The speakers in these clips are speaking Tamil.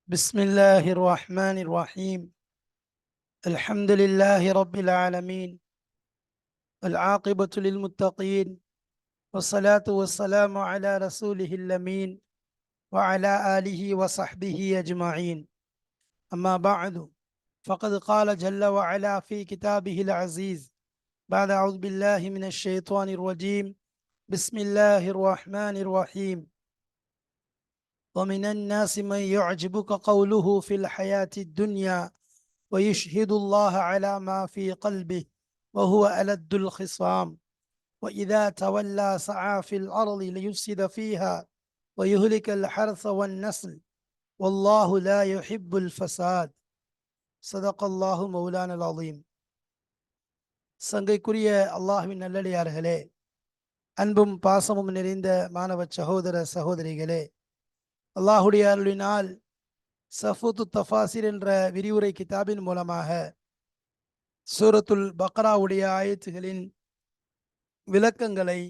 بسم الله الرحمن الرحيم. الحمد لله رب العالمين، العاقبة للمتقين، والصلاة والسلام على رسوله الأمين وعلى آله وصحبه أجمعين. أما بعد، فقد قال جل وعلا في كتابه العزيز بعد أعوذ بالله من الشيطان الرجيم. بسم الله الرحمن الرحيم. ومن الناس من يعجبك قوله في الحياة الدنيا ويشهد الله على ما في قلبه وهو ألد الخصام وإذا تولى سعى في الأرض ليفسد فيها ويهلك الحرث والنسل والله لا يحب الفساد. صدق الله مولانا العظيم. சங்கைக்குரிய அல்லாஹ்வின் நல்லடியார்களே, அன்பும் பாசமும் நிறைந்த மாணவ சகோதர சகோதரிகளே, அல்லாஹுடைய அருளினால் சஃபூத்து தஃபாசிர் என்ற விரிவுரை கிதாபின் மூலமாக சூரத்துல் பக்ராவுடைய ஆயத்துகளின் விளக்கங்களை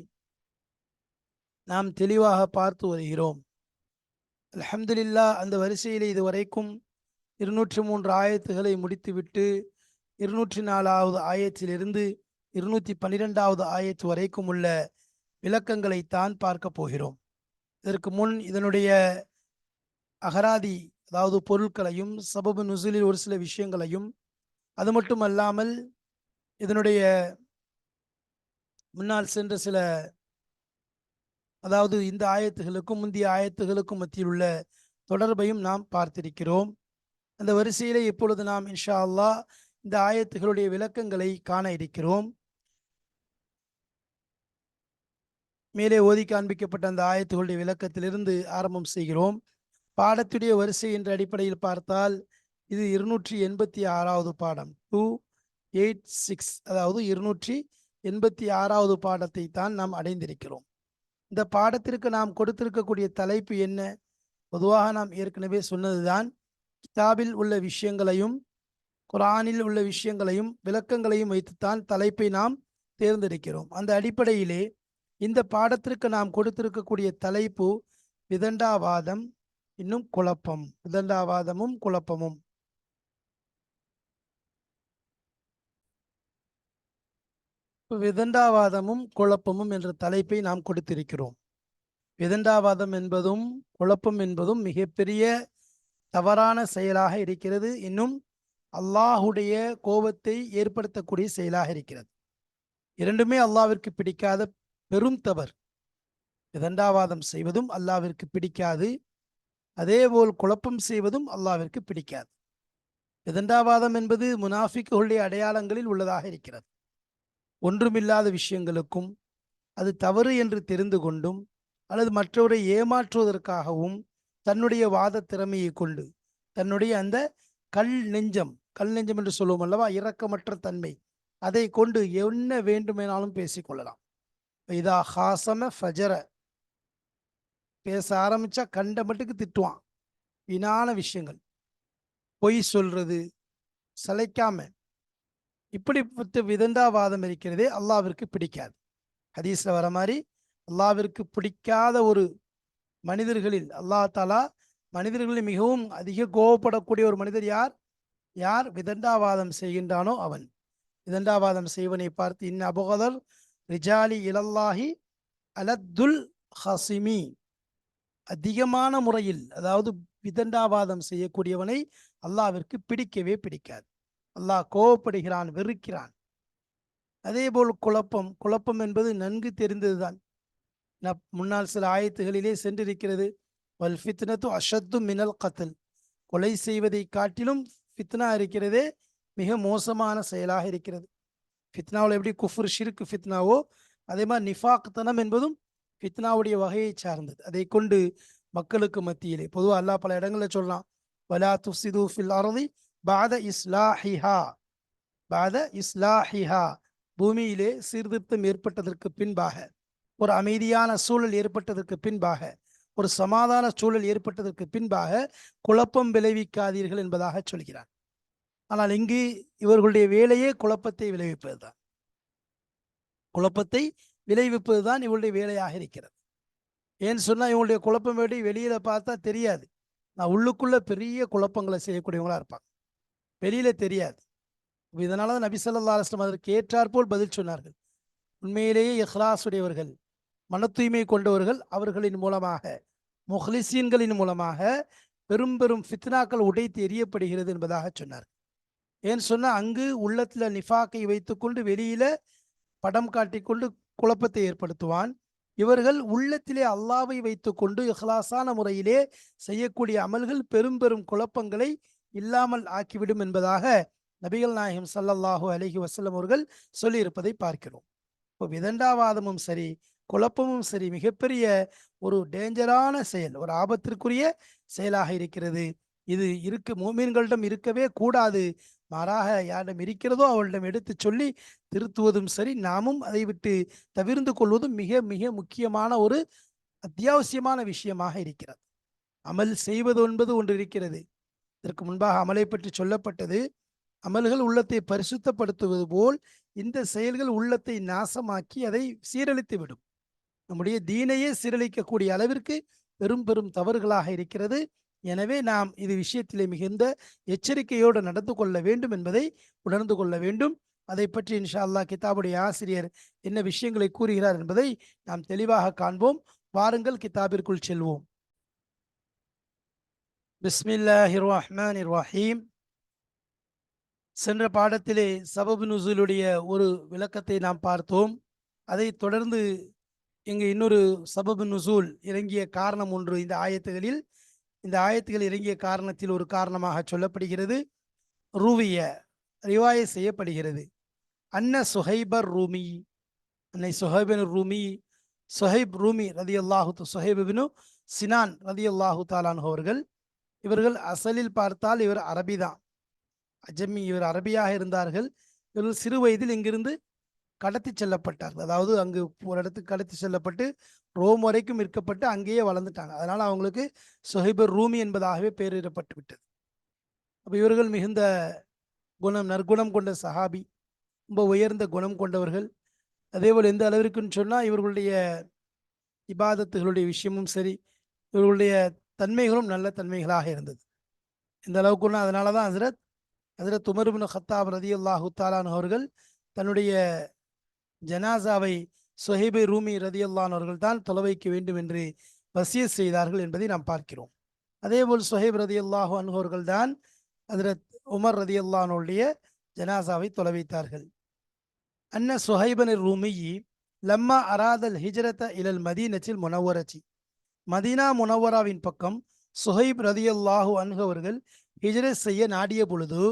நாம் தெளிவாக பார்த்து வருகிறோம். அல்ஹம்துலில்லாஹ், அந்த வரிசையில் இதுவரைக்கும் 203 ஆயத்துகளை முடித்துவிட்டு 204வது ஆயத்திலிருந்து 212வது ஆயத்து வரைக்கும் உள்ள விளக்கங்களைத்தான் பார்க்க போகிறோம். இதற்கு முன் இதனுடைய அகராதி, அதாவது பொருட்களையும் சபபு நுசுலில் ஒரு சில விஷயங்களையும், அது மட்டும் அல்லாமல் இதனுடைய முன்னால் சென்ற சில, அதாவது இந்த ஆயத்துகளுக்கும் முந்தைய ஆயத்துகளுக்கும் மத்தியில் உள்ள தொடர்பையும் நாம் பார்த்திருக்கிறோம். அந்த வரிசையிலே இப்பொழுது நாம் இன்ஷா அல்லாஹ் இந்த ஆயத்துகளுடைய விளக்கங்களை காண இருக்கிறோம். மேலே ஓதி காண்பிக்கப்பட்ட அந்த ஆயத்துகளுடைய விளக்கத்திலிருந்து ஆரம்பம் செய்கிறோம். பாடத்துடைய வரிசை என்ற அடிப்படையில் பார்த்தால் இது 286வது பாடம், 286, அதாவது 286வது பாடத்தை தான் நாம் அடைந்திருக்கிறோம். இந்த பாடத்திற்கு நாம் கொடுத்திருக்கக்கூடிய தலைப்பு என்ன? பொதுவாக நாம் ஏற்கனவே சொன்னதுதான், கிதாபில் உள்ள விஷயங்களையும் குர்ஆனில் உள்ள விஷயங்களையும் விளக்கங்களையும் வைத்துத்தான் தலைப்பை நாம் தேர்ந்தெடுக்கிறோம். அந்த அடிப்படையிலே இந்த பாடத்திற்கு நாம் கொடுத்திருக்கக்கூடிய தலைப்பு விதண்டாவாதம் இன்னும் குழப்பம். விதண்டாவாதமும் குழப்பமும். விதண்டாவாதமும் குழப்பமும் என்ற தலைப்பை நாம் கொடுத்திருக்கிறோம். விதண்டாவாதம் என்பதும் குழப்பம் என்பதும் மிகப்பெரிய தவறான செயலாக இருக்கிறது. இன்னும் அல்லாஹுடைய கோபத்தை ஏற்படுத்தக்கூடிய செயலாக இருக்கிறது. இரண்டுமே அல்லாஹ்விற்கு பிடிக்காத பெரும் தவறு. விதண்டாவாதம் செய்வதும் அல்லாஹ்விற்கு பிடிக்காது, அதேபோல் குழப்பம் செய்வதும் அல்லாஹ்விற்கு பிடிக்காது. விதண்டாவாதம் என்பது முனாஃபிக்குகளுடைய அடையாளங்களில் உள்ளதாக இருக்கிறது. ஒன்றுமில்லாத விஷயங்களுக்கும் அது தவறு என்று தெரிந்து கொண்டும் அல்லது மற்றவரை ஏமாற்றுவதற்காகவும் தன்னுடைய வாத திறமையை கொண்டு, தன்னுடைய அந்த கல் நெஞ்சம் என்று சொல்லுவோம் அல்லவா, இரக்கமற்ற தன்மை, அதை கொண்டு என்ன வேண்டுமெனாலும் பேசிக்கொள்ளலாம். இதா ஹாசம ஃபஜர, பேச ஆரம்பிச்சா கண்ட மட்டுக்கு திட்டுவான். வீணான விஷயங்கள், பொய் சொல்றது, சளைக்காம, இப்படிப்பட்ட விதண்டாவாதம் இருக்கிறதே அல்லாஹ்விற்கு பிடிக்காது. ஹதீஸ்ல வர மாதிரி அல்லாஹ்விற்கு பிடிக்காத ஒரு மனிதர்களில் அல்லாஹ் தாலா மனிதர்களில் மிகவும் அதிக கோபப்படக்கூடிய ஒரு மனிதர் யார்? யார் விதண்டாவாதம் செய்கின்றானோ அவன். விதண்டாவாதம் செய்வனை பார்த்து இன்ன அபுகதல் ரிஜாலி இலல்லாஹி அலத்துல் ஹசிமி, அதிகமான முறையில், அதாவது விதண்டாவாதம் செய்யக்கூடியவனை அல்லாஹ்விற்கு பிடிக்கவே பிடிக்காது. அல்லாஹ் கோபப்படுகிறான், வெறுக்கிறான். அதே போல் குழப்பம் என்பது நன்கு தெரிந்ததுதான். முன்னால் சில ஆயத்துகளிலே சென்றிருக்கிறது. வல் ஃபித்னத்து அஷத்து மினல் கத்ல், கொலை செய்வதை காட்டிலும் ஃபித்னா இருக்கிறதே மிக மோசமான செயலாக இருக்கிறது. ஃபித்னாவில் எப்படி குஃப்ர் ஷிர்க் ஃபித்னாவோ, அதே மாதிரி நிஃபாக்தனம் என்பதும் ஃபித்னாவுடைய வகையை சார்ந்தது. அதை கொண்டு மக்களுக்கு மத்தியிலே பொதுவாக அல்லாஹ் பல இடங்களில் சொல்லலாம், வலா துஃப்ஸிது ஃபில் அர்தி பாத இஸ்லாஹிஹா, பாத இஸ்லாஹிஹா, பூமியிலே சீர்திருத்தம் ஏற்பட்டதற்கு பின்பாக, ஒரு அமைதியான சூழல் ஏற்பட்டதற்கு பின்பாக, ஒரு சமாதான சூழல் ஏற்பட்டதற்கு பின்பாக குழப்பம் விளைவிக்காதீர்கள் என்பதாக சொல்கிறார். ஆனால் இங்கு இவர்களுடைய வேலையே குழப்பத்தை விளைவிப்பதுதான். குழப்பத்தை விளைவிப்பதுதான் இவருடைய வேலையாக இருக்கிறது. ஏன்னு சொன்னா இவங்களுடைய குழப்பம் வெளியில பார்த்தா தெரியாது. நான் உள்ளுக்குள்ள பெரிய குழப்பங்களை செய்யக்கூடியவங்களா இருப்பாங்க, வெளியில தெரியாது. இதனால தான் நபி ஸல்லல்லாஹு அலைஹி வஸல்லம் அதற்கு ஏற்றாற்போல் பதில் சொன்னார்கள். உண்மையிலேயே இஹ்லாஸ் உடையவர்கள், மன தூய்மை கொண்டவர்கள், அவர்களின் மூலமாக, முஹ்லிசீன்களின் மூலமாக பெரும் பெரும் ஃபித்னாக்கள் உடைத்து எறியப்படுகிறது என்பதாக சொன்னார். ஏன்னு சொன்னா அங்கு உள்ளத்துல நிஃபாக்கை வைத்துக்கொண்டு வெளியில படம் காட்டிக்கொண்டு குழப்பத்தை ஏற்படுத்துவான். இவர்கள் உள்ளத்திலே அல்லாவை வைத்துக்கொண்டு இஹ்லாசான முறையிலே செய்யக்கூடிய அமல்கள் பெரும் பெரும் குழப்பங்களை இல்லாமல் ஆக்கிவிடும் என்பதாக நபிகள் நாயகம் ஸல்லல்லாஹு அலைஹி வஸல்லம் அவர்கள் சொல்லியிருப்பதை பார்க்கிறோம். இப்போ விதண்டாவாதமும் சரி, குழப்பமும் சரி, மிகப்பெரிய ஒரு டேஞ்சரான செயல், ஒரு ஆபத்திற்குரிய செயலாக இருக்கிறது. இது மூமின்களிடம் இருக்கவே கூடாது. மாறாக யாரிடம் இருக்கிறதோ அவளிடம் எடுத்து சொல்லி திருத்துவதும் சரி, நாமும் அதை விட்டு தவிர்ந்து கொள்வதும் மிக மிக முக்கியமான ஒரு அத்தியாவசியமான விஷயமாக இருக்கிறது. அமல் செய்வது என்பது ஒன்று இருக்கிறது. இதற்கு முன்பாக அமலை பற்றி சொல்லப்பட்டது. அமல்கள் உள்ளத்தை பரிசுத்தப்படுத்துவது போல் இந்த செயல்கள் உள்ளத்தை நாசமாக்கி அதை சீரழித்து விடும். நம்முடைய தீனையே சீரழிக்கக்கூடிய அளவிற்கு பெரும் பெரும் தவறுகளாக இருக்கிறது. எனவே நாம் இது விஷயத்திலே மிகுந்த எச்சரிக்கையோடு நடந்து கொள்ள வேண்டும் என்பதை உணர்ந்து கொள்ள வேண்டும். அதை பற்றி இன்ஷா அல்லாஹ் கிதாபுடைய ஆசிரியர் என்ன விஷயங்களை கூறுகிறார் என்பதை நாம் தெளிவாக காண்போம். வாருங்கள் கிதாபிற்குள் செல்வோம். பிஸ்மில்லாஹிர் ரஹ்மானிர் ரஹீம். சென்ற பாடத்திலே சபபு நுசூலுடைய ஒரு விளக்கத்தை நாம் பார்த்தோம். அதை தொடர்ந்து இங்கு இன்னொரு சபபு நுசூல் இறங்கிய காரணம் ஒன்று இந்த ஆயத்துகள் இறங்கிய காரணத்தில் ஒரு காரணமாக சொல்லப்படுகிறது. ரிவாய செய்யப்படுகிறது. அன்ன சுஹைபர் ரூமி, அன்னை சுஹைபின் ரூமி, சுஹைப் ரூமி ரதியல்லாஹு, சுஹைபின் சினான் ரதியல்லாஹு தாலான் அவர்கள், இவர்கள் அசலில் பார்த்தால் இவர் அரபிதான், அஜமி. இவர் அரபியாக இருந்தார்கள். இவர்கள் சிறு வயதில் இங்கிருந்து கடத்தி செல்லப்பட்டார்கள். அதாவது அங்கு ஒரு இடத்துக்கு கடத்தி செல்லப்பட்டு ரோம் வரைக்கும் விற்கப்பட்டு அங்கேயே வளர்ந்துட்டாங்க. அதனால அவங்களுக்கு சுஹைபர் ரூமி என்பதாகவே பெயரிடப்பட்டு விட்டது. அப்போ இவர்கள் மிகுந்த நற்குணம் கொண்ட சஹாபி, ரொம்ப உயர்ந்த குணம் கொண்டவர்கள். அதேபோல் எந்த அளவிற்குன்னு சொன்னால் இவர்களுடைய இபாதத்துகளுடைய விஷயமும் சரி, இவர்களுடைய தன்மைகளும் நல்ல தன்மைகளாக இருந்தது. இந்த அளவுக்குன்னா அதனால தான் ஹஜ்ரத் உமர் இப்னு கத்தாப் ரதியல்லாஹு தஆலா அவர்கள் தன்னுடைய ஜனாசாவை சுஹைபை ரூமி ரதியல்லான் அவர்கள் தான் தொலை வைக்க வேண்டும் என்று வசியத் செய்தார்கள் என்பதை நாம் பார்க்கிறோம். அதேபோல் சுஹைப் ரதியல்லாஹு அன்ஹு அவர்கள் தான் ஹஜ்ரத் உமர் ரதியல்லானுடைய ஜனாசாவை தொலை வைத்தார்கள். அன்ன சுஹைபன் ரூமி லம்மா அராதல் ஹிஜ்ரத இலல் மதீனத்தில் முனவரச்சி, மதீனா முனவராவின் பக்கம் சுஹைப் ரதியல்லாஹு அன்ஹு அவர்கள் ஹிஜ்ரத் செய்ய நாடிய பொழுது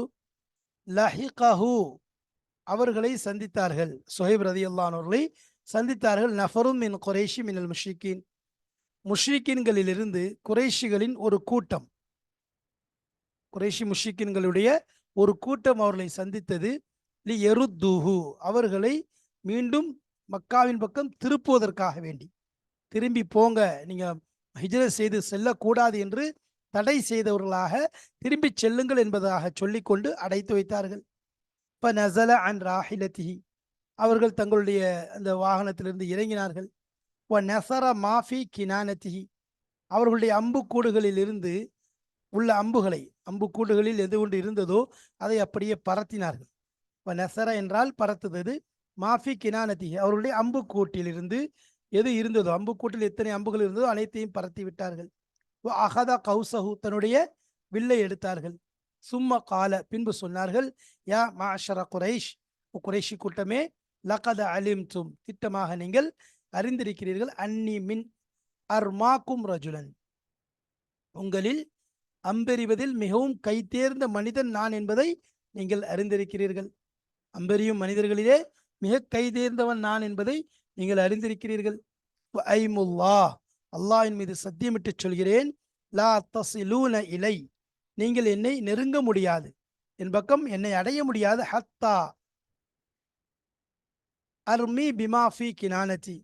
லஹிகஹு, அவர்களை சந்தித்தார்கள். சுஹைப் ரதியல்லாஹு அவர்களை சந்தித்தார்கள். நஃபரும் மின் குறைஷி மினல் முஷ்ரிக்கீன், முஷ்ரிக்கீன்களிலிருந்து குறைஷிகளின் ஒரு கூட்டம், குறைஷி முஷ்ரிக்கீன்களுடைய ஒரு கூட்டம் அவர்களை சந்தித்தது. லி யருத்துஹு, அவர்களை மீண்டும் மக்காவின் பக்கம் திருப்புவதற்காக வேண்டி, திரும்பி போங்க, நீங்க ஹிஜ்ரத் செய்து செல்லக்கூடாது என்று தடை செய்தவர்களாக திரும்பி செல்லுங்கள் என்பதாக சொல்லிக்கொண்டு அடைத்து வைத்தார்கள். இப்போ நஸல அன் ராஹிலத்திஹி, அவர்கள் தங்களுடைய அந்த வாகனத்திலிருந்து இறங்கினார்கள். ஒ நசர மாஃபி கினானத்திஹி, அவர்களுடைய அம்புக்கூடுகளில் இருந்து உள்ள அம்புக்கூடுகளில் எது ஒன்று இருந்ததோ அதை அப்படியே பரத்தினார்கள். இப்போ நசர என்றால் பரத்துவது, மாஃபி கினானத்திஹி, அவர்களுடைய அம்புக்கூட்டிலிருந்து எது இருந்ததோ, அம்புக்கூட்டில் எத்தனை அம்புகள் இருந்ததோ அனைத்தையும் பரத்தி விட்டார்கள். அகதா கௌசஹு, தன்னுடைய வில்லை எடுத்தார்கள். சும்ம கால, பின்பு சொன்னார்கள், யா மாஷர குரைஷ், குறைஷி கூட்டமே, லகத அலிம்தும், திட்டமாக நீங்கள் அறிந்திருக்கிறீர்கள், அன்னி மின் அர்மாக்கும் ரஜுலன், உங்களில் அம்பெறிவதில் மிகவும் கைதேர்ந்த மனிதன் நான் என்பதை நீங்கள் அறிந்திருக்கிறீர்கள். அம்பெரியும் மனிதர்களிலே மிக கைதேர்ந்தவன் நான் என்பதை நீங்கள் அறிந்திருக்கிறீர்கள். ஐமுல்லா, அல்லாஹ்வின் மீது சத்தியமிட்டு சொல்கிறேன், லா தஸிலூன இலை, நீங்கள் என்னை நெருங்க முடியாது, என் பக்கம் என்னை அடைய முடியாது. ஹத்தா அர்மி பிமாஃபி கினானதி,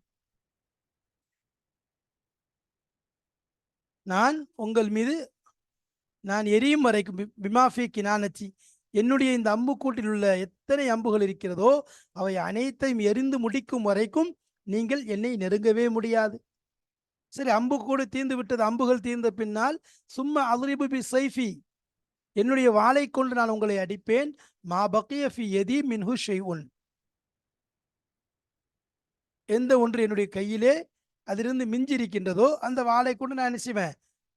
நான் உங்கள் மீது நான் எரியும் வரைக்கும், பிமாஃபி கினானதி, என்னுடைய இந்த அம்புக்கூட்டில் உள்ள எத்தனை அம்புகள் இருக்கிறதோ அவை அனைத்தையும் எரிந்து முடிக்கும் வரைக்கும் நீங்கள் என்னை நெருங்கவே முடியாது. சரி, அம்பு கூட தீர்ந்து விட்டது. அம்புகள் தீர்ந்த பின்னால் சும்மா அல்ரிபு பி சைஃபி, என்னுடைய வாளை கொண்டு நான் உங்களை அடிப்பேன். மா பக்கிய ஃபி யதி மின்ஹு ஷைஉன், எந்த ஒன்று என்னுடைய கையிலே அதிலிருந்து மிஞ்சி இருக்கின்றதோ அந்த வாளை கொண்டு நான் என்ன செய்வேன்,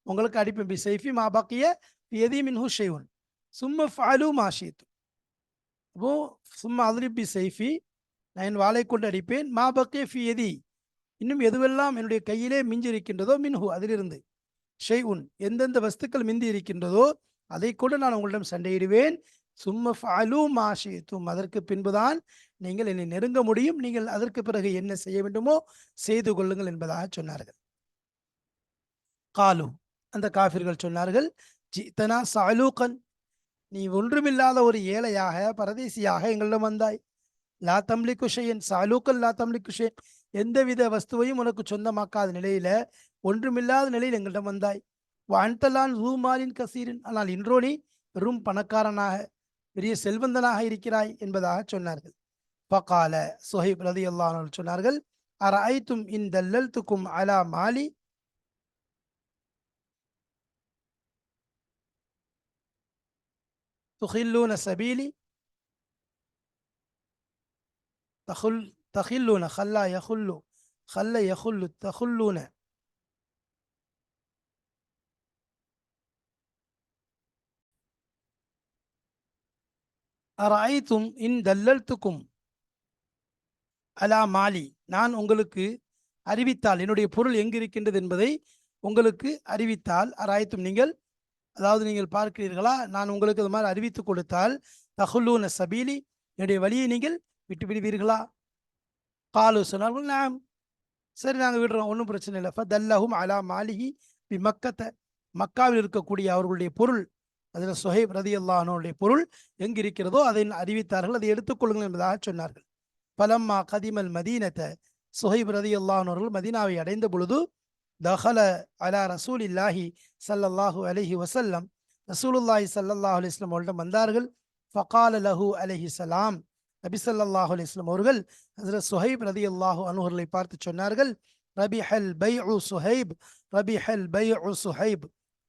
உங்களுக்கு அடிப்பேன். பி சைஃபி மா பக்கிய ஃபி யதி மின்ஹு ஷைஉன் சும்ம ஃபஅலு மா ஷி'தும். அப்போ சும்மா அல்ரிப் பி சைஃபி, நான் என் வாளை கொண்டு அடிப்பேன். மா பக்கிய ஃபி யதி, இன்னும் எதுவெல்லாம் என்னுடைய கையிலே மிஞ்சி இருக்கின்றதோ, மின்ஹு அதிலிருந்து, ஷைஉன் எந்தெந்த வஸ்துக்கள் மிந்தி இருக்கின்றதோ அதை கூட நான் உங்களிடம் சண்டையிடுவேன். சும்ம ஃபஅலு மா ஷி'தும், அதற்கு பின்புதான் நீங்கள் என்னை நெருங்க முடியும். நீங்கள் அதற்கு பிறகு என்ன செய்ய வேண்டுமோ செய்து கொள்ளுங்கள் என்பதாக சொன்னார்கள். காலு, அந்த காஃபிர்கள் சொன்னார்கள், ஜித்தனா சாலூகன், நீ ஒன்றுமில்லாத ஒரு ஏழையாக பரதேசியாக எங்களிடம் வந்தாய். லா தம்லிக்கு ஷையன், சாலூக்கல் லா தம்லிக்கு ஷையன், எந்தவித வஸ்துவையும் உனக்கு சொந்தமாக்காத நிலையில, ஒன்றுமில்லாத நிலையில் எங்களிடம் வந்தாய். வான்தலான் ரூமாலின் கசீரின், ஆனால் இன்றோ நீ பெரும் பணக்காரனாக பெரிய செல்வந்தனாக இருக்கிறாய் என்பதாக சொன்னார்கள். ஃபகால, சுஹைப் ரலியல்லாஹு அன்ஹு சொன்னார்கள், அரஐத்தும் இன் தல்லல்துக்கும் அலா மாலி துஹில்லூன சபீலி, தஹுல் தஹில்லூன ஹல்லா யஹுல்லு, ஹல்ல யஹுல்லு தஹுல்லூன, அரஐத்தும் இன் தல்லல்துக்கும் அலா மாலி, நான் உங்களுக்கு அறிவித்தால், என்னுடைய பொருள் எங்கு இருக்கின்றது என்பதை உங்களுக்கு அறிவித்தால், அரஐத்தும் நீங்கள், அதாவது நீங்கள் பார்க்கிறீர்களா, நான் உங்களுக்கு அது மாதிரி அறிவித்து கொடுத்தால், தஹுல்லூன சபீலி, என்னுடைய வழியை நீங்கள் விட்டு விடுவீர்களா? காலு, சொன்னார்கள், நாம், சரி நாங்கள் விடுறோம், ஒன்றும் பிரச்சனை இல்லை. ஃபதல்லஹும் அலா மாலிஹி பி மக்கத்த, மக்காவில் இருக்கக்கூடிய அவர்களுடைய பொருள், அதில் சுஹைப் ரலியல்லாஹு அன்ஹுடைய பொருள் எங்கு இருக்கிறதோ அதை அறிவித்தார்கள், அதை எடுத்துக்கொள்ளுங்கள் என்பதாக சொன்னார்கள். பலம்மா கதிமல் மதீனத்த, சுஹைப் ரலியல்லாஹு அன்ஹு அவர்கள் மதீனாவை அடைந்த பொழுது, தஹல அலா ரசூலில்லாஹி ஸல்லல்லாஹு அலைஹி வஸல்லம், ரசூலுல்லாஹி ஸல்லல்லாஹு அலைஹி வஸல்லம் அவர்களிடம் வந்தார்கள். ஃபகால லஹு அலைஹி ஸலாம், நபி ஸல்லல்லாஹு அலைஹி வஸல்லம் அவர்கள் ஹஜ்ரத் சுஹைப் ரலியல்லாஹு அன்ஹு அவர்களை பார்த்து சொன்னார்கள், ரபிஹல் பைஉ சுஹைப், ரபிஹல் பைஉ சுஹைப்,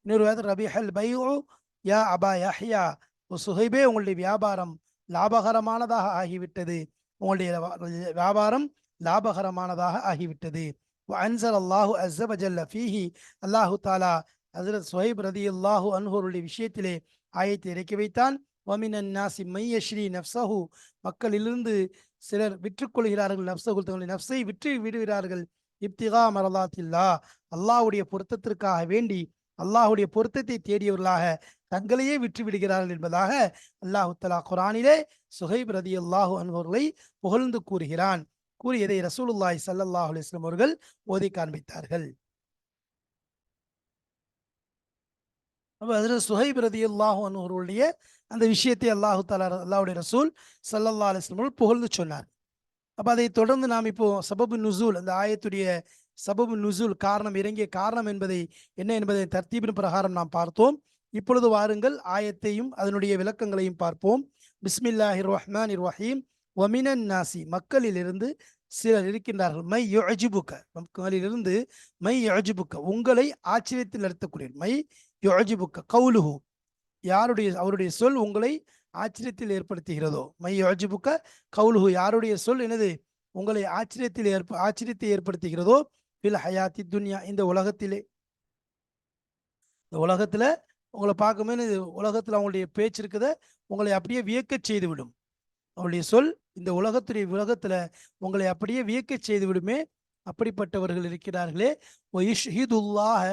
இன்னொரு ரபிஹல் பைஉ யா அபா யஹ்யா, சுஹைபே உங்களுடைய வியாபாரம் லாபகரமானதாக ஆகிவிட்டது, உங்களுடைய வியாபாரம் லாபகரமானதாக ஆகிவிட்டது. அன்சல் அல்லாஹு அஸ்ஸ வஜல்ல ஃபீஹி, அல்லாஹு தாலா ஹஜ்ரத் சுஹைப் ரலியல்லாஹு அன்ஹு அவருடைய விஷயத்திலே ஆயத்தை இறக்கி வைத்தான். வமினன் நாசி மையஸ்ரீ நஃப்ஸஹு, மக்களிலிருந்து சிலர் விற்றுக்கொள்கிறார்கள், நஃப்ஸஹு தங்களுடைய நஃப்ஸை விற்று விடுகிறார்கள். இப்திகா மரலாத்தில்லா, அல்லாஹ்வுடைய பொருத்தத்திற்காக வேண்டி, அல்லாஹ்வுடைய பொருத்தத்தை தேடியவர்களாக தங்களையே விற்று விடுகிறார்கள் என்பதாக அல்லாஹு தஆலா குர்ஆனிலே சுஹைப் ரலியல்லாஹு அன்ஹு அவர்களை புகழ்ந்து கூறுகிறான். கூறியதை ரசூலுல்லாஹி ஸல்லல்லாஹு அலைஹி வஸல்லம் அவர்கள் ஓதி காண்பித்தார்கள். அப்ப ஹஜ்ரத் சுஹைப் ரலியல்லாஹு அன்ஹு அவர்களுடைய அந்த விஷயத்தை அல்லாஹு தஆலா, அல்லாஹ்வுடைய ரசூல் ஸல்லல்லாஹு அலைஹி வஸல்லம் அவர்கள் புகழ்ந்து சொன்னார். அப்ப அதை தொடர்ந்து நாம் இப்போ சபபு நுசூல், அந்த ஆயத்துடைய சபபு நுசூல், காரணம், இறங்கிய காரணம் என்பதை என்ன என்பதை தர்த்தீபின் பிரகாரம் நாம் பார்த்தோம். இப்பொழுது வாருங்கள் ஆயத்தையும் அதனுடைய விளக்கங்களையும் பார்ப்போம். பிஸ்மில்லாஹிர் ரஹ்மானிர் ரஹீம். வமினன் நாசி, மக்களிலிருந்து சிலர் இருக்கின்றார்கள், மை யுஅஜிபுக, மக்களிலிருந்து மை யுஅஜிபுக, உங்களை ஆச்சரியத்தில் நடத்தக்கூடிய, மை யுஅஜிபுக கவுலுஹு, யாருடைய, அவருடைய சொல் உங்களை ஆச்சரியத்தில் ஏற்படுத்துகிறதோ, மை யுஅஜிபுக கவுலுஹு, யாருடைய சொல் என்னது உங்களை ஆச்சரியத்தை ஏற்படுத்துகிறதோ, ஃபில் ஹயாத்தி துன்யா, இந்த உலகத்திலே, இந்த உலகத்துல உங்களை பார்க்கும்போது உலகத்துல அவங்களுடைய பேச்சு இருக்குத உங்களை அப்படியே வியக்கச் செய்துவிடும். அவருடைய சொல் இந்த உலகத்துல உங்களை அப்படியே வியக்கச் செய்து விடுமே, அப்படிப்பட்டவர்கள் இருக்கிறார்களே. வயுஷ்ஹிதுல்லாஹ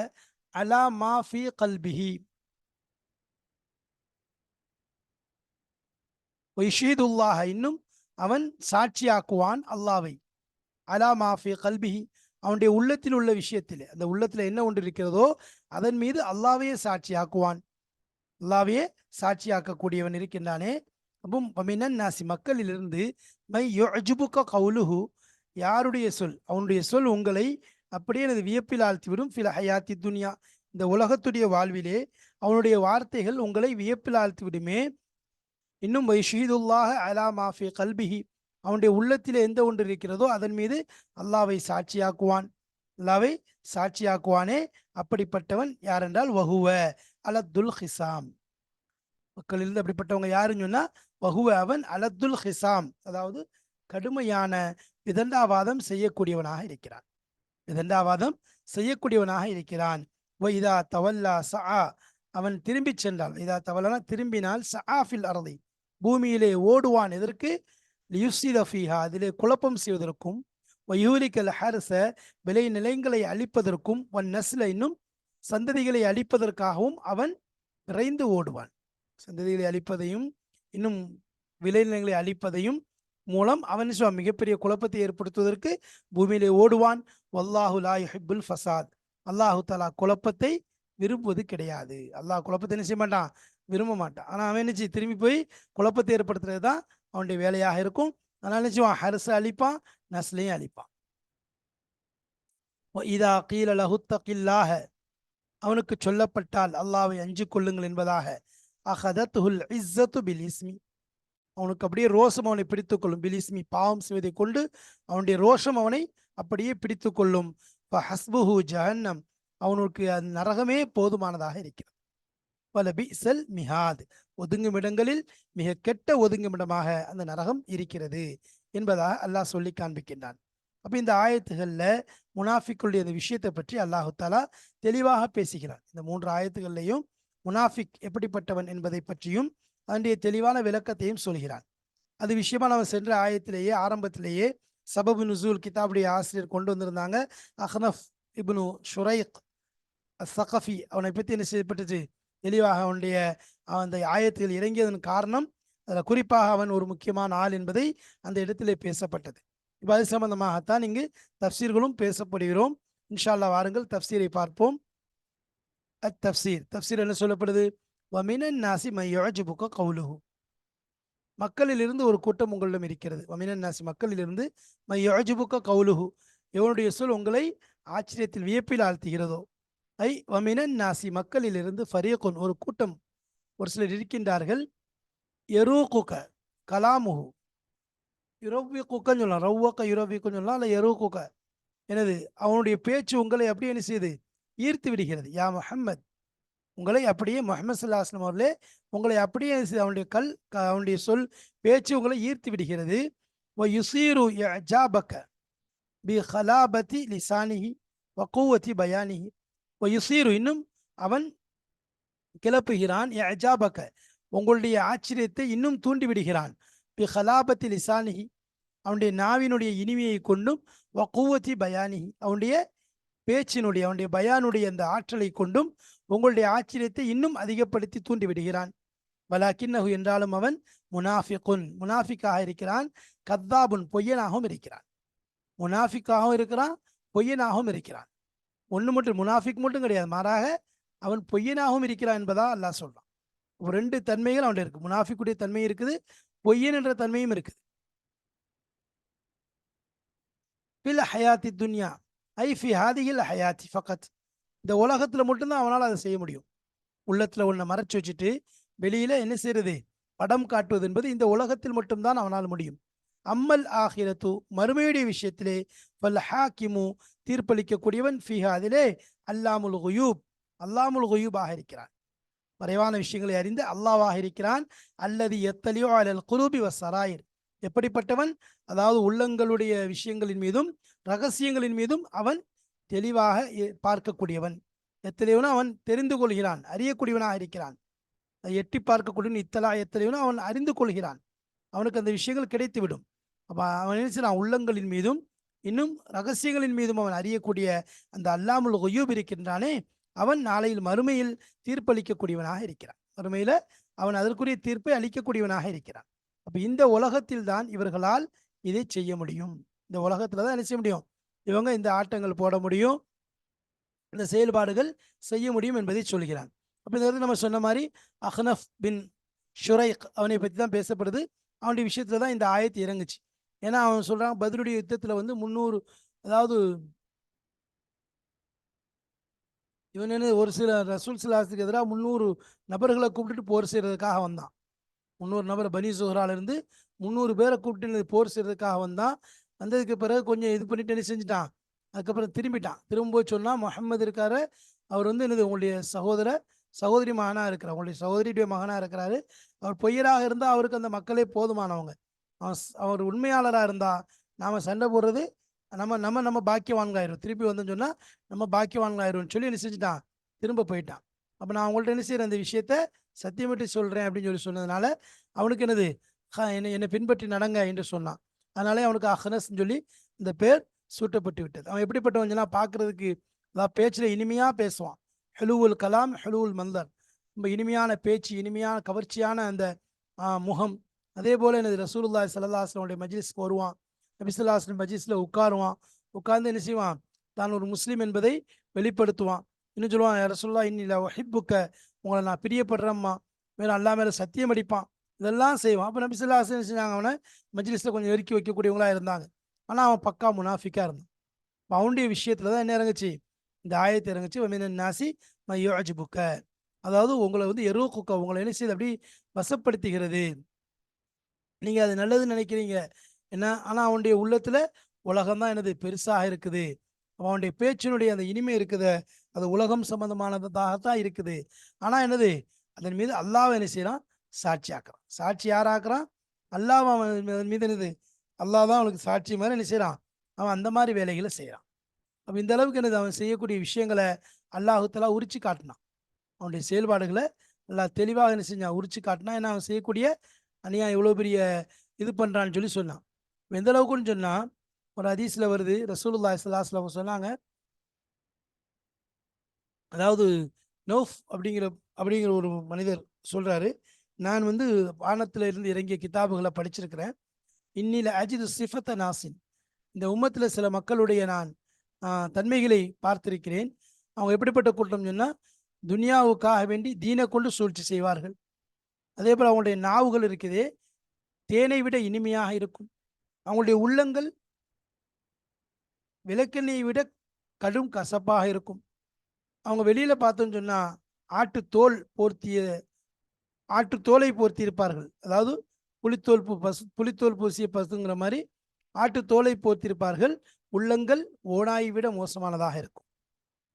அலா மா ஃபீ கல்பிஹி, வயுஷ்ஹிதுல்லாஹ, இன்னும் அவன் சாட்சியாக்குவான் அல்லாவை, அலா மா ஃபீ கல்பிஹி, அவனுடைய உள்ளத்தில் உள்ள விஷயத்திலே, அந்த உள்ளத்துல என்ன ஒன்று இருக்கிறதோ அதன் மீது அல்லாவையே சாட்சியாக்குவான், அல்லாவையே சாட்சியாக்கக்கூடியவன் இருக்கின்றானே. அப்பும் வமினன் நாசி, மக்களிலிருந்து, மை யுஅஜிபுக கவுலுஹு, யாருடைய சொல், அவனுடைய சொல் உங்களை அப்படியே எனது வியப்பில் ஆழ்த்திவிடும். ஃபில் ஹயாத்தி துன்யா, இந்த உலகத்துடைய வாழ்விலே அவனுடைய வார்த்தைகள் உங்களை வியப்பில் ஆழ்த்திவிடுமே. இன்னும் வைஷீதுல்லாஹ அலா மாஃபி கல்பிஹி, அவனுடைய உள்ளத்தில் எந்த ஒன்று இருக்கிறதோ அதன் மீது அல்லாவை சாட்சியாக்குவான். அல்லாவை சாட்சியாக்குவானே, அப்படிப்பட்டவன் யார் என்றால் வஹுவ அலத்துல் ஹிசாம். மக்களிலிருந்து அப்படிப்பட்டவங்க யாருன்னு சொன்னா வஹுவ அவன் அலத்துல் ஹிசாம், அதாவது கடுமையான விதண்டாவாதம் செய்யக்கூடியவனாக இருக்கிறான். விதண்டாவாதம் செய்யக்கூடியவனாக இருக்கிறான். இதா தவல்லா சஆ, அவன் திரும்பி சென்றால், இதா தவல்லா திரும்பினால், சஆஃபில் அர்தி, பூமியிலே ஓடுவான். எதற்கு? லியுஃசித ஃபீஹா, அதிலே குழப்பம் செய்வதற்கும், வயூலிக்கல் ஹர்ஸ, விளை நிலங்களை அழிப்பதற்கும், வன் நஸ்ல, இன்னும் சந்ததிகளை அழிப்பதற்காகவும் அவன் விரைந்து ஓடுவான். சந்ததிகளை அழிப்பதையும் இன்னும் விளைநிலங்களை அழிப்பதையும் மூலம் அவன் மிகப்பெரிய குழப்பத்தை ஏற்படுத்துவதற்கு பூமியிலே ஓடுவான். வல்லாஹு லா யுஹிப்புல் ஃபசாத், அல்லாஹு தஆலா குழப்பத்தை விரும்புவது கிடையாது. அல்லாஹ் குழப்பத்தை என்ன செய்ய மாட்டான், விரும்ப மாட்டான். ஆனால் அவன் என்ன திரும்பி போய் குழப்பத்தை ஏற்படுத்துறது தான் அவனுடைய வேலையாக இருக்கும். அதனால நினைச்சுவான், ஹர்ஸ அழிப்பான், நஸ்லையும் அழிப்பான். இதா கீல லஹு தகில்லாஹ, அவனுக்கு சொல்லப்பட்டால் அல்லாஹ்வை அஞ்சு கொள்ளுங்கள் என்பதாக, அஹதத்துல் இஸ்ஸத்து பில் இஸ்மி, அவனுக்கு அப்படியே ரோஷம் அவனை பிடித்துக் கொள்ளும். பில் இஸ்மி, பாவம் செய்வதை கொண்டு அவனுடைய ரோஷம் அவனை அப்படியே பிடித்து கொள்ளும். ஹஸ்புஹு ஜஹன்னம், அவனுக்கு அது நரகமே போதுமானதாக இருக்கிறது. பல பிஸல் மிஹாத், ஒதுங்கும் இடங்களில் மிக கெட்ட ஒதுங்கும் இடமாக அந்த நரகம் இருக்கிறது என்பதாக அல்லாஹ் சொல்லி காண்பிக்கின்றான். அப்ப இந்த ஆயத்துகள்ல முனாஃபிக்குடைய இந்த விஷயத்தை பற்றி அல்லாஹு தாலா தெளிவாக பேசுகிறான். இந்த 3 ஆயத்துகள்லையும் முனாஃபிக் எப்படிப்பட்டவன் என்பதை பற்றியும் அதனுடைய தெளிவான விளக்கத்தையும் சொல்கிறான். அது விஷயமா நம்ம சென்ற ஆயத்திலேயே ஆரம்பத்திலேயே சபபு நுசூல் கிதாபுடைய ஆசிரியர் கொண்டு வந்திருந்தாங்க. அஹ்னஃப் இப்னு ஷுரைக் அஸ்ஸகஃபி, அவனை பற்றி என்ன செய்யப்பட்டுச்சு, தெளிவாக அவனுடைய அந்த ஆயத்தில் இறங்கியதன் காரணம், அதில் குறிப்பாக அவன் ஒரு முக்கியமான ஆள் என்பதை அந்த இடத்திலே பேசப்பட்டது. இப்போ அது சம்பந்தமாகத்தான் இங்கு தப்சீர்களும் பேசப்படுகிறோம். இன்ஷா அல்லாஹ் வாருங்கள் தப்சீரை பார்ப்போம். தப்சீர், தப்சீர் என்ன சொல்லப்படுது? வமினன் நாசி மை யுஅஜிபுக கவுலுஹு, மக்களிலிருந்து ஒரு கூட்டம் உங்களிடம் இருக்கிறது. வமினன் நாசி, மக்களிலிருந்து, மை யுஅஜிபுக கவுலுஹு, எவனுடைய சொல் உங்களை ஆச்சரியத்தில் வியப்பில் ஆழ்த்துகிறதோ. ஐ வமினன் நாசி, மக்களிலிருந்து, ஃபரீகுன், ஒரு கூட்டம், ஒரு சிலர் இருக்கின்றார்கள், யரூகுக கலாமுஹு, யுரவ்விகுக்கன்னு சொல்லலாம், ரவ்வக யுரவ்விக்குன்னு சொல்லலாம், அல்ல யரூகுக, எனது அவனுடைய பேச்சு உங்களை அப்படியே என்ன செய்யுது, ஈர்த்து விடுகிறது. யா முஹம்மத், உங்களை அப்படியே முஹம்மது ஸல்லல்லாஹு அலைஹி வஸல்லம் அவர்களே, உங்களை அப்படியே அவனுடைய அவனுடைய சொல் பேச்சு உங்களை ஈர்த்து விடுகிறது. வ யுசீரு இஅஜாபக பி ஹலாபதி லிசானிஹி வ குவதி பயானிஹி, வ யுசீரு, இன்னும் அவன் கிளப்புகிறான், இஅஜாபக, உங்களுடைய ஆச்சரியத்தை இன்னும் தூண்டி விடுகிறான். பி ஹலாபதி லிசானிஹி, அவனுடைய நாவினுடைய இனிமையை கொண்டும், வ குவதி பயானிஹி, அவனுடைய பேச்சினுடைய, அவனுடைய பயானுடைய அந்த ஆற்றலை கொண்டும் உங்களுடைய ஆச்சரியத்தை இன்னும் அதிகப்படுத்தி தூண்டி விடுகிறான். வலாக்கின்னஹு, என்றாலும் அவன் முனாஃபிகுன், முனாஃபிக்காக இருக்கிறான். கத்தாபுன், பொய்யனாகவும் இருக்கிறான். முனாஃபிக்காகவும் இருக்கிறான், பொய்யனாகவும் இருக்கிறான். ஒன்று மட்டும், முனாஃபிக் மட்டும் கிடையாது, மாறாக அவன் பொய்யனாகவும் இருக்கிறான் என்பதா அல்லாஹ் சொல்றான். 2 தன்மைகள் அவன் இருக்கு. முனாஃபிக்குடைய தன்மை இருக்குது, பொய்யன் என்ற தன்மையும் இருக்குது. பில் ஹயாத்தி துன்யா ஐ ஃபி ஹாதிஹில் ஹயாத்தி ஃபகத், இந்த உலகத்தில் மட்டும்தான் அவனால் அதை செய்ய முடியும். உள்ளத்தில் ஒன்றை மறைச்சு வச்சுட்டு வெளியில என்ன செய்யறது, படம் காட்டுவது என்பது இந்த உலகத்தில் மட்டும்தான் அவனால் முடியும். அம்மல் ஆஹிரத்து, மறுமையுடைய விஷயத்திலே, ஃபல் ஹாக்கிமு, தீர்ப்பளிக்கக்கூடியவன், ஃபீஹா, அதிலே, அல்லாமுல் குயூப், அல்லாமுல் குயூபாக இருக்கிறான், மறைவான விஷயங்களை அறிந்த அல்லாவாக இருக்கிறான். அல்லது எத்தலியோ அலல் குலூபி வஸ்ஸராயிர், எப்படிப்பட்டவன், அதாவது உள்ளங்களுடைய விஷயங்களின் மீதும் ரகசியங்களின் மீதும் அவன் தெளிவாக பார்க்கக்கூடியவன். எத்தலைவனும் அவன் தெரிந்து கொள்கிறான், அறியக்கூடியவனாக இருக்கிறான். எட்டி பார்க்கக்கூடிய இத்தலா எத்தலைவனும் அவன் அறிந்து கொள்கிறான், அவனுக்கு அந்த விஷயங்கள் கிடைத்துவிடும். அப்போ அவன் நினைச்சான், உள்ளங்களின் மீதும் இன்னும் ரகசியங்களின் மீதும் அவன் அறியக்கூடிய அந்த அல்லாமுல் குயூப் இருக்கின்றானே, அவன் நாளையில் மறுமையில் தீர்ப்பளிக்கக்கூடியவனாக இருக்கிறான். மறுமையில் அவன் அதற்குரிய தீர்ப்பை அளிக்கக்கூடியவனாக இருக்கிறான். அப்போ இந்த உலகத்தில் தான் இவர்களால் இதை செய்ய முடியும். இந்த உலகத்தில் தான் என்ன செய்ய முடியும், இவங்க இந்த ஆட்டங்கள் போட முடியும், இந்த செயல்பாடுகள் செய்ய முடியும் என்பதை சொல்கிறான். அப்போ இந்த நம்ம சொன்ன மாதிரி அஹ்னஃப் பின் ஷுரைக், அவனை பற்றி தான் பேசப்படுது. அவனுடைய விஷயத்துல தான் இந்த ஆயத்து இறங்குச்சு. ஏன்னா அவன் சொல்றான், பத்ருடைய யுத்தத்தில் 300, அதாவது இவன் என்ன, ஒரு சில ரசூல் ஸல்லல்லாஹு எதிராக 300 நபர்களை கூப்பிட்டுட்டு போர் செய்யறதுக்காக வந்தான். 300 நபர், பனி சுஹ்ரால இருந்து 300 பேரை கூப்பிட்டு போர் செய்யறதுக்காக வந்தான். வந்ததுக்கு பிறகு கொஞ்சம் இது பண்ணிட்டு என்ன செஞ்சுட்டான், அதுக்கப்புறம் திரும்பிட்டான். திரும்பும்போது சொன்னா, முஹம்மது இருக்காரு, அவர் வந்து என்னது உங்களுடைய சகோதரி மகனா இருக்கிறார். உங்களுடைய சகோதரியுடைய மகனா இருக்கிறாரு. அவர் பொய்யராக இருந்தா அவருக்கு அந்த மக்களே போதுமானவங்க. அவர் உண்மையாளரா இருந்தா, நாம சண்டை போடுறது நம்ம நம்ம நம்ம பாக்கியவான்களாயிரும். திருப்பி வந்தோம்னு சொன்னா, நம்ம பாக்கியவான்களாயிருவோம்னு சொல்லி என்ன செஞ்சுட்டான்? திரும்ப போயிட்டான். அப்ப நான் உங்கள்ட்ட என்ன செய்றேன், அந்த விஷயத்த சத்தியமிட்டு சொல்றேன் அப்படின்னு சொல்லி சொன்னதுனால, அவனுக்கு என்னது? என்னை என்னை பின்பற்றி நடங்க என்று சொன்னான். அதனாலே அவனுக்கு அஹ்னஸ்ன்னு சொல்லி இந்த பேர் சூட்டப்பட்டு விட்டது. அவன் எப்படிப்பட்டவன் சொன்னா, பார்க்கறதுக்கு அதாவது பேச்சுல இனிமையா பேசுவான். ஹுலுவுல் கலாம், ஹுலுவுல் மந்தர். ரொம்ப இனிமையான பேச்சு, இனிமையான கவர்ச்சியான அந்த முகம். அதே போல எனது ரசூலுல்லாஹி ஸல்லல்லாஹு அலைஹி வஸல்லம் மஜ்லிஸ்க்கு வருவான். நபி ஸல்லல்லாஹு அலைஹி வஸல்லம் மஜ்லிஸ்ல உட்காருவான். உட்கார்ந்து என்ன செய்வான்? தான் ஒரு முஸ்லீம் என்பதை வெளிப்படுத்துவான். இன்னும் சொல்லுவான், யா ரசூலுல்லாஹ் இன்னி ல உஹிப்புக்க, உங்களை நான் பிரியப்படுறேம்மா. மேலும் அல்லாஹ் மேல சத்தியம் அடிப்பான். இதெல்லாம் செய்வான். அப்ப நபி ஸல்லல்லாஹு அலைஹி வஸல்லம் என்ன செஞ்சாங்க? அவனை மஜ்லிஸ்ல கொஞ்சம் நெருக்கி வைக்கக்கூடியவங்களா இருந்தாங்க. ஆனா அவன் பக்கா முனாஃபிக்கா இருந்தான். அப்ப அவனுடைய விஷயத்துல தான் என்ன இறங்குச்சு? இந்த ஆயத்து இறங்குச்சு. வமினன் நாசி மை யுஅஜிபுக்க, அதாவது உங்களை வந்து எருக்குக்க, உங்களை என்ன செய்யுது? அப்படி வசப்படுத்துகிறது. நீங்க அது நல்லதுன்னு நினைக்கிறீங்க என்ன? ஆனா அவனுடைய உள்ளத்துல உலகம் தான் என்னது பெருசாக இருக்குது. அவனுடைய பேச்சினுடைய அந்த இனிமை இருக்குதே, அது உலகம் சம்பந்தமானதாகத்தான் இருக்குது. ஆனா என்னது? அதன் மீது அல்லாஹ் என்ன செய்றான்? சாட்சி ஆக்குறான். சாட்சி யார் ஆக்குறான்? அல்லாஹ் அவன் மீது என்னது? அல்லாஹ் தான் அவனுக்கு சாட்சி மாதிரி என்ன செய்றான்? அவன் அந்த மாதிரி வேலைகளை செய்றான். அப்ப இந்த அளவுக்கு என்னது? அவன் செய்யக்கூடிய விஷயங்களை அல்லாஹு தஆலா உரிச்சு காட்டினான். அவனுடைய செயல்பாடுகளை அல்லாஹ் தெளிவாக என்ன செஞ்சான்? உரிச்சு காட்டினான். ஏன்னா அவன் செய்யக்கூடிய அநியாயம் எவ்வளோ பெரிய இது பண்றான்னு சொல்லி சொன்னான். எந்த அளவுக்குன்னு சொன்னா, ஒரு ஹதீஸ்ல வருது, ரசூலுல்லாஹி ஸல்லல்லாஹு அலைஹி வஸல்லம் சொன்னாங்க, அதாவது நௌஃப் அப்படிங்கிற ஒரு மனிதர் சொல்றாரு, நான் வந்து வானத்தில இருந்து இறங்கிய கிதாபுகள படிச்சிருக்கிறேன். இன்னில அஜிது சிஃபத்த நாசின், இந்த உம்மத்தில சில மக்களுடைய நான் தன்மைகளை பார்த்திருக்கிறேன். அவங்க எப்படிப்பட்ட கூட்டம் சொன்னா, துனியாவுக்காக வேண்டி தீனை கொண்டு சூழ்ச்சி செய்வார்கள். அதேபோல அவங்களுடைய நாவுகள் இருக்குதே, தேனை விட இனிமையாக இருக்கும். அவங்களுடைய உள்ளங்கள் விளக்கெண்ணெயை விட கடும் கசப்பாக இருக்கும். அவங்க வெளியில பார்த்தோம்னு சொன்னா, ஆட்டுத்தோல் போர்த்திய ஆட்டுத்தோலை போர்த்தி இருப்பார்கள். அதாவது புலித்தோல் பூசிய பசுங்கிற மாரி ஆட்டுத்தோலை போர்த்தியிருப்பார்கள். உள்ளங்கள் ஓநாயை விட மோசமானதாக இருக்கும்.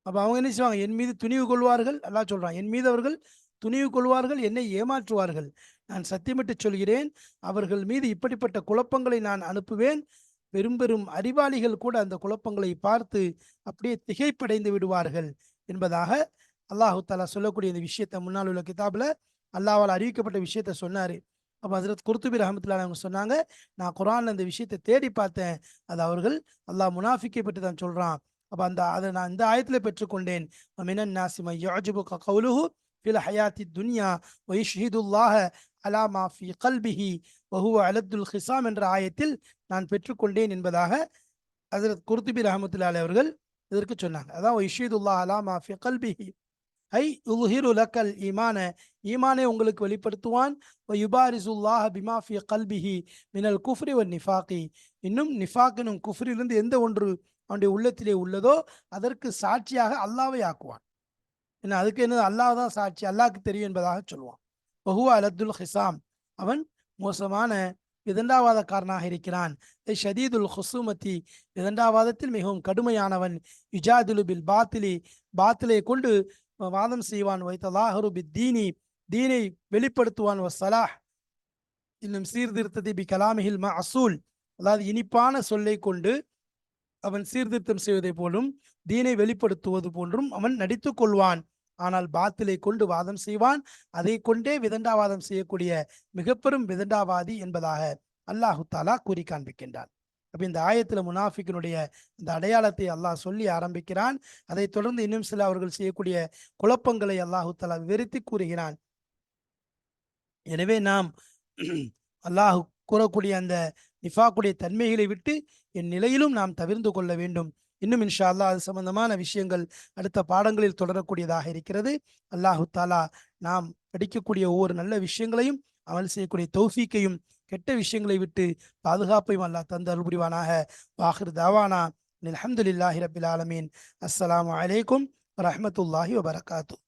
அப்ப அவங்க என்ன செய்வாங்க? என் மீது துணிவு கொள்வார்கள். அல்லாஹ் சொல்றான், என் மீது அவர்கள் துணிவு கொள்வார்கள், என்னை ஏமாற்றுவார்கள். நான் சத்தியமிட்டு சொல்கிறேன், அவர்கள் மீது இப்படிப்பட்ட குழப்பங்களை நான் அனுப்புவேன். பெரும் பெரும் அறிவாளிகள் கூட அந்த குழப்பங்களை பார்த்து அப்படியே திகைப்படைந்து விடுவார்கள் என்பதாக அல்லாஹு தஆலா சொல்லக்கூடிய இந்த விஷயத்தை முன்னால் உள்ள கிதாபில் அல்லாஹ்வால் அறிவிக்கப்பட்ட விஷயத்த சொன்னாரு. அப்போ ஹஜ்ரத் குர்துபி ரஹ்மத்துல்லாஹி அவங்க சொன்னாங்க, நான் குர்ஆன்ல இந்த விஷயத்தை தேடி பார்த்தேன். அது அவர்கள் அல்லாஹ் முனாஃபிக்கை பற்றி தான் சொல்றான். அப்போ அதை நான் இந்த ஆயத்தில் பெற்றுக்கொண்டேன். மினன் நாசி மை யுஅஜிபுக கவுலுஹு ஃபில் ஹயாத்தி துன்யா வ யஷ்ஹிதுல்லாஹ அலா மா ஃபி கல்பிஹி வ ஹுவ அலத்துல் ஹிசாம் என்ற ஆயத்தில் நான் பெற்றுக்கொண்டேன் என்பதாக ஹஜ்ரத் குர்துபி ரஹ்மத்துல்லாஹி அவர்கள் இதற்கு சொன்னாங்க. அதான் வ யஷ்ஹிதுல்லாஹ அலா மா ஃபி கல்பிஹி ஐ யுல்ஹிரு லக்கல் ஈமான, ஈமானை உங்களுக்கு வெளிப்படுத்துவான். யுபாரிசுல்லாஹ பிமா ஃபி கல்பிஹி மினல் குஃப்ரி வன் நிஃபாகி, இன்னும் நிஃபாக் எனும் குஃப்ரிலிருந்து எந்த ஒன்று அவனுடைய உள்ளத்திலே உள்ளதோ அதற்கு சாட்சியாக அல்லாஹ்வை ஆக்குவான். என்ன அதுக்கு என்ன? அல்லாஹ் தான் சாட்சி, அல்லாஹ்க்கு தெரியும் என்பதாக சொல்லுவான். வஹுவ அலத்துல் ஹிசாம், அவன் மோசமான விதண்டாவாதக்காரனாக இருக்கிறான். ஷதீதுல் ஹுசூமத்தி, விதண்டாவாதத்தில் மிகவும் கடுமையானவன். யுஜாதிலு பில் பாத்திலி, பாத்திலை கொண்டு வாதம் செய்வான். வைத்தலாஹரு பி தீனி, தீனை வெளிப்படுத்துவான். வசலாஹ், இன்னும் சீர்திருத்தத்தை பி கலாமிஹில் மஅசூல், அதாவது இனிப்பான சொல்லை கொண்டு அவன் சீர்திருத்தம் செய்வதை போலும் தீனை வெளிப்படுத்துவது போன்றும் அவன் நடித்துக் கொள்வான். ஆனால் பாத்திலை கொண்டு வாதம் செய்வான். அதை கொண்டே விதண்டாவாதம் செய்யக்கூடிய மிக பெரும் விதண்டாவாதி என்பதாக அல்லாஹு தாலா கூறி காண்பிக்கின்றான். அப்ப இந்த ஆயத்துல முனாஃபிக்கினுடைய இந்த அடையாளத்தை அல்லாஹ் சொல்லி ஆரம்பிக்கிறான். அதை தொடர்ந்து இன்னும் சில அவர்கள் செய்யக்கூடிய குழப்பங்களை அல்லாஹு தாலா விவரித்து கூறுகிறான். எனவே நாம் அல்லாஹ் கூறக்கூடிய அந்த நிஃபாக்குடைய தன்மைகளை விட்டு என் நிலையிலும் நாம் தவிர்ந்து கொள்ள வேண்டும். இன்னும் இன்ஷா அல்லாஹ் அது சம்பந்தமான விஷயங்கள் அடுத்த பாடங்களில் தொடரக்கூடியதாக இருக்கிறது. அல்லாஹு தாலா நாம் படிக்கக்கூடிய ஒவ்வொரு நல்ல விஷயங்களையும் அமல் செய்யக்கூடிய தௌஃபீக்கையும், கெட்ட விஷயங்களை விட்டு பாதுகாப்பையும் அல்லாஹ் தந்து அருள் புரிவானாக. வாஹிர் தாவானா அல்ஹம்துலில்லாஹி ரப்பில் ஆலமீன். அஸ்ஸலாமு அலைக்கும் வரஹ்மத்துல்லாஹி வபரகாத்துஹு.